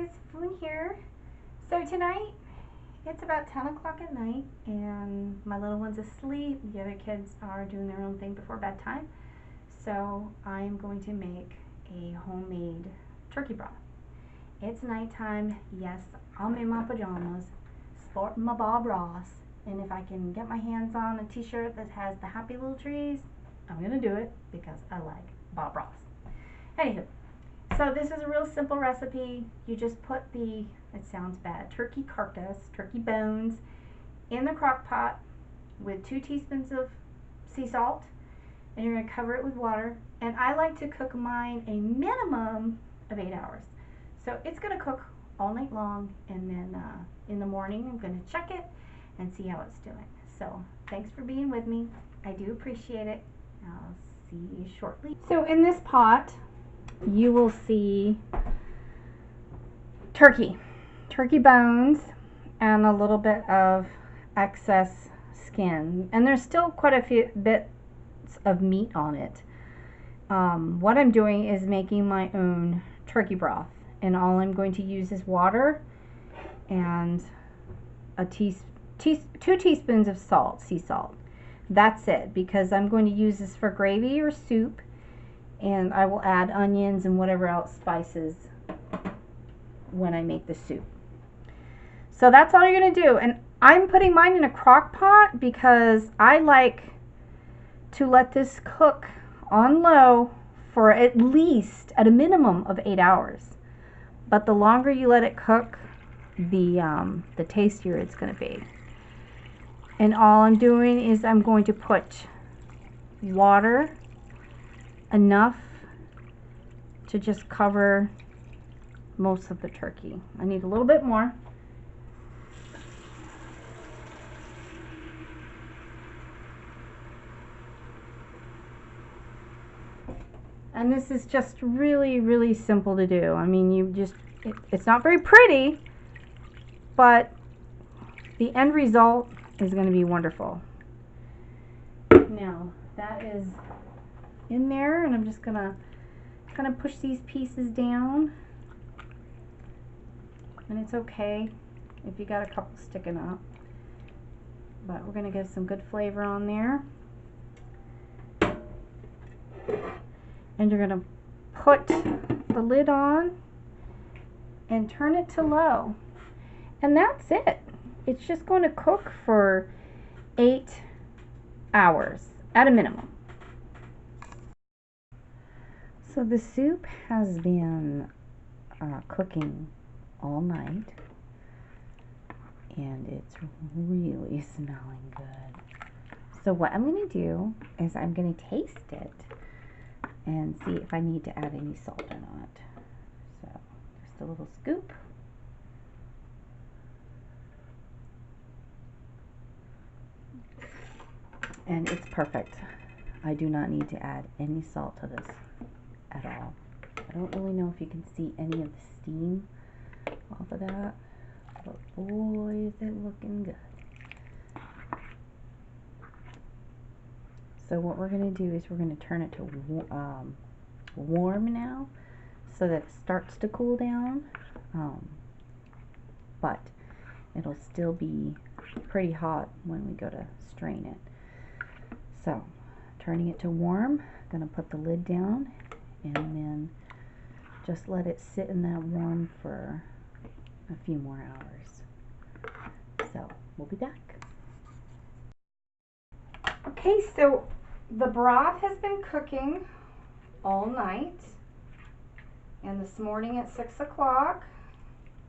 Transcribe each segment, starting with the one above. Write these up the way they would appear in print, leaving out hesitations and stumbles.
guys, Boone here. So tonight, it's about 10 o'clock at night and my little one's asleep. The other kids are doing their own thing before bedtime. So I'm going to make a homemade turkey broth. It's nighttime. Yes, I'm in my pajamas, sporting my Bob Ross. And if I can get my hands on a t-shirt that has the happy little trees, I'm going to do it because I like Bob Ross. Anywho. So this is a real simple recipe. You just put the, it sounds bad, turkey carcass, turkey bones in the crock pot with 2 teaspoons of sea salt, and you're going to cover it with water. And I like to cook mine a minimum of 8 hours. So it's going to cook all night long, and then in the morning I'm going to check it and see how it's doing. So thanks for being with me. I do appreciate it. I'll see you shortly. So in this pot, you will see turkey bones and a little bit of excess skin, and there's still quite a few bits of meat on it. What I'm doing is making my own turkey broth, and all I'm going to use is water and 2 teaspoons of salt, sea salt. That's it, because I'm going to use this for gravy or soup. And I will add onions and whatever else spices when I make the soup. So that's all you're going to do. And I'm putting mine in a crock pot because I like to let this cook on low for at least, at a minimum of 8 hours. But the longer you let it cook, the tastier it's going to be. And all I'm doing is I'm going to put water, enough to just cover most of the turkey. I need a little bit more. And this is just really, really simple to do. I mean, it's not very pretty, but the end result is going to be wonderful. Now, that is in there, and I'm just gonna kind of push these pieces down, and it's okay if you got a couple sticking up, but we're gonna get some good flavor on there. And you're gonna put the lid on and turn it to low, and that's it. It's just going to cook for 8 hours at a minimum. So the soup has been cooking all night, and it's really smelling good. So what I'm going to do is I'm going to taste it and see if I need to add any salt or not. So just a little scoop. And it's perfect. I do not need to add any salt to this at all. I don't really know if you can see any of the steam off of that, but boy is it looking good. So what we're going to do is we're going to turn it to warm now so that it starts to cool down, but it'll still be pretty hot when we go to strain it. So turning it to warm, I'm going to put the lid down and then just let it sit in that warm for a few more hours. So we'll be back. Okay, so the broth has been cooking all night, and this morning at 6 o'clock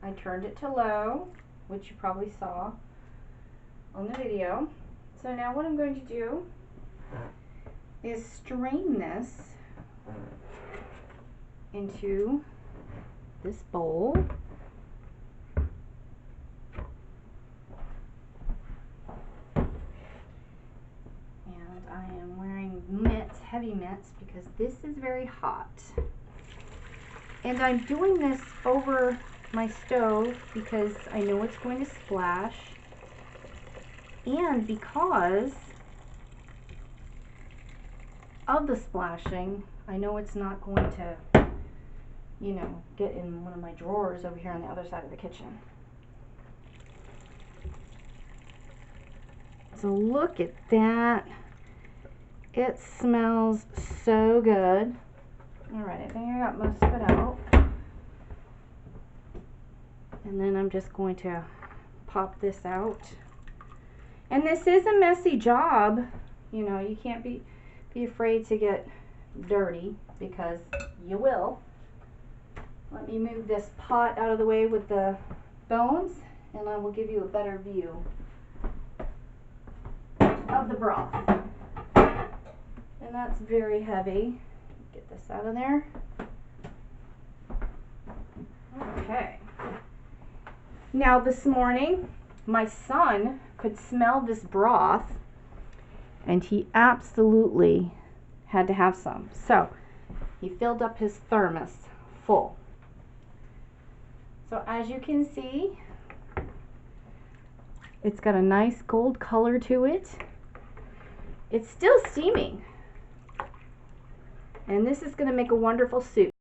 I turned it to low, which you probably saw on the video. So now what I'm going to do is strain this into this bowl. And I am wearing mitts, heavy mitts, because this is very hot. And I'm doing this over my stove because I know it's going to splash, and because of the splashing, I know it's not going to you know, get in one of my drawers over here on the other side of the kitchen. So look at that. It smells so good. Alright, I think I got most of it out. And then I'm just going to pop this out. And this is a messy job. You know, you can't be afraid to get dirty, because you will. Let me move this pot out of the way with the bones, and I will give you a better view of the broth. And that's very heavy. Get this out of there. Okay. Now this morning, my son could smell this broth, and he absolutely had to have some. So he filled up his thermos full. So as you can see, it's got a nice gold color to it. It's still steaming. And this is going to make a wonderful soup.